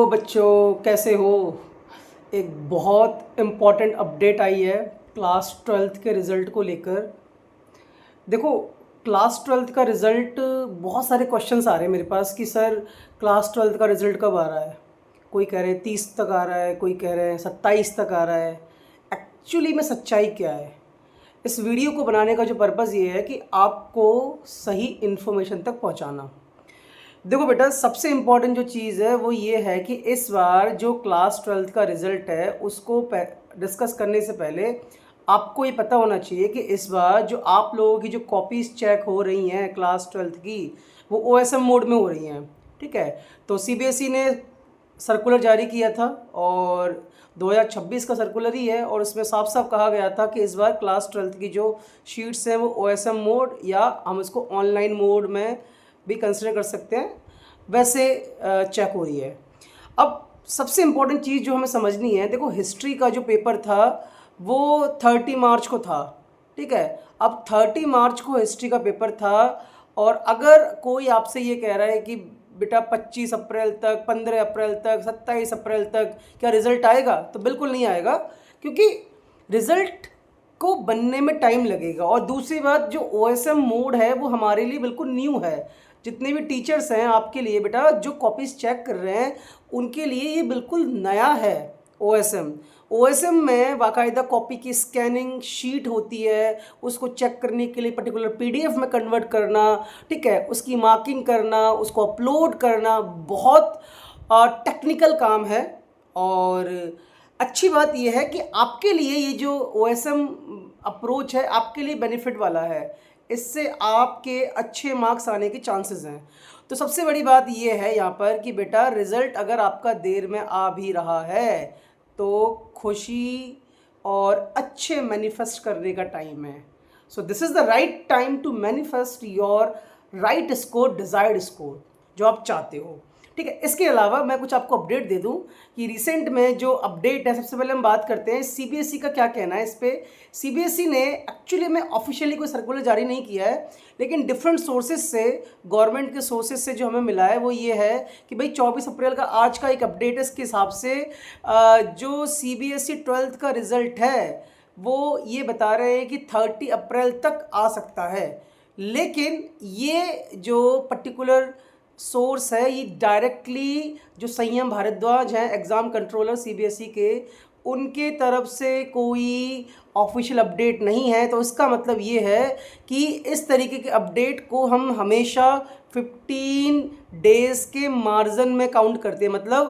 बच्चों, कैसे हो। एक बहुत इम्पॉर्टेंट अपडेट आई है क्लास ट्वेल्थ के रिज़ल्ट को लेकर। देखो, क्लास ट्वेल्थ का रिज़ल्ट, बहुत सारे क्वेश्चंस आ रहे हैं मेरे पास कि सर क्लास ट्वेल्थ का रिज़ल्ट कब आ रहा है। कोई कह रहे हैं 30 तक आ रहा है, कोई कह रहे हैं 27 तक आ रहा है। एक्चुअली में सच्चाई क्या है, इस वीडियो को बनाने का जो पर्पज़ ये है कि आपको सही इन्फॉर्मेशन तक पहुंचाना। देखो बेटा, सबसे इम्पॉर्टेंट जो चीज़ है वो ये है कि इस बार जो क्लास ट्वेल्थ का रिज़ल्ट है उसको डिस्कस करने से पहले आपको ये पता होना चाहिए कि इस बार जो आप लोगों की जो कॉपीज़ चेक हो रही हैं क्लास ट्वेल्थ की, वो OSM मोड में हो रही हैं। ठीक है, तो CBSE ने सर्कुलर जारी किया था और 2026 का सर्कुलर ही है, और उसमें साफ साफ कहा गया था कि इस बार क्लास ट्वेल्थ की जो शीट्स हैं वो OSM मोड या हम इसको ऑनलाइन मोड में भी कंसिडर कर सकते हैं, वैसे चेक हो रही है। अब सबसे इम्पोर्टेंट चीज़ जो हमें समझनी है, देखो हिस्ट्री का जो पेपर था वो 30 मार्च को था। ठीक है, अब 30 मार्च को हिस्ट्री का पेपर था, और अगर कोई आपसे ये कह रहा है कि बेटा 25 अप्रैल तक, 15 अप्रैल तक, 27 अप्रैल तक क्या रिज़ल्ट आएगा, तो बिल्कुल नहीं आएगा, क्योंकि रिज़ल्ट को बनने में टाइम लगेगा। और दूसरी बात, जो OSM मोड है वो हमारे लिए बिल्कुल न्यू है। जितने भी टीचर्स हैं आपके लिए बेटा, जो कॉपीज़ चेक कर रहे हैं उनके लिए ये बिल्कुल नया है। OSM में बाकायदा कॉपी की स्कैनिंग शीट होती है, उसको चेक करने के लिए पर्टिकुलर PDF में कन्वर्ट करना, ठीक है, उसकी मार्किंग करना, उसको अपलोड करना, बहुत टेक्निकल काम है। और अच्छी बात यह है कि आपके लिए ये जो OSM अप्रोच है आपके लिए बेनिफिट वाला है, इससे आपके अच्छे मार्क्स आने के चांसेस हैं। तो सबसे बड़ी बात यह है यहाँ पर कि बेटा, रिज़ल्ट अगर आपका देर में आ भी रहा है तो खुशी और अच्छे मैनिफेस्ट करने का टाइम है। So this is the right time to manifest your right score, desired score जो आप चाहते हो। ठीक है, इसके अलावा मैं कुछ आपको अपडेट दे दूं कि रिसेंट में जो अपडेट है, सबसे पहले हम बात करते हैं CBSE का क्या कहना है इस पर। CBSE ने एक्चुअली में ऑफिशियली कोई सर्कुलर जारी नहीं किया है, लेकिन डिफरेंट सोर्सेज से, गवर्नमेंट के सोर्सेज से जो हमें मिला है वो ये है कि भाई 24 अप्रैल का आज का एक अपडेट है। इसके हिसाब से जो CBSE 12th का रिज़ल्ट है वो ये बता रहे हैं कि 30 अप्रैल तक आ सकता है। लेकिन ये जो पर्टिकुलर सोर्स है ये डायरेक्टली जो संयम भारद्वाज हैं, एग्ज़ाम कंट्रोलर CBSE के, उनके तरफ से कोई ऑफिशियल अपडेट नहीं है। तो इसका मतलब ये है कि इस तरीके के अपडेट को हम हमेशा 15 डेज़ के मार्जिन में काउंट करते हैं। मतलब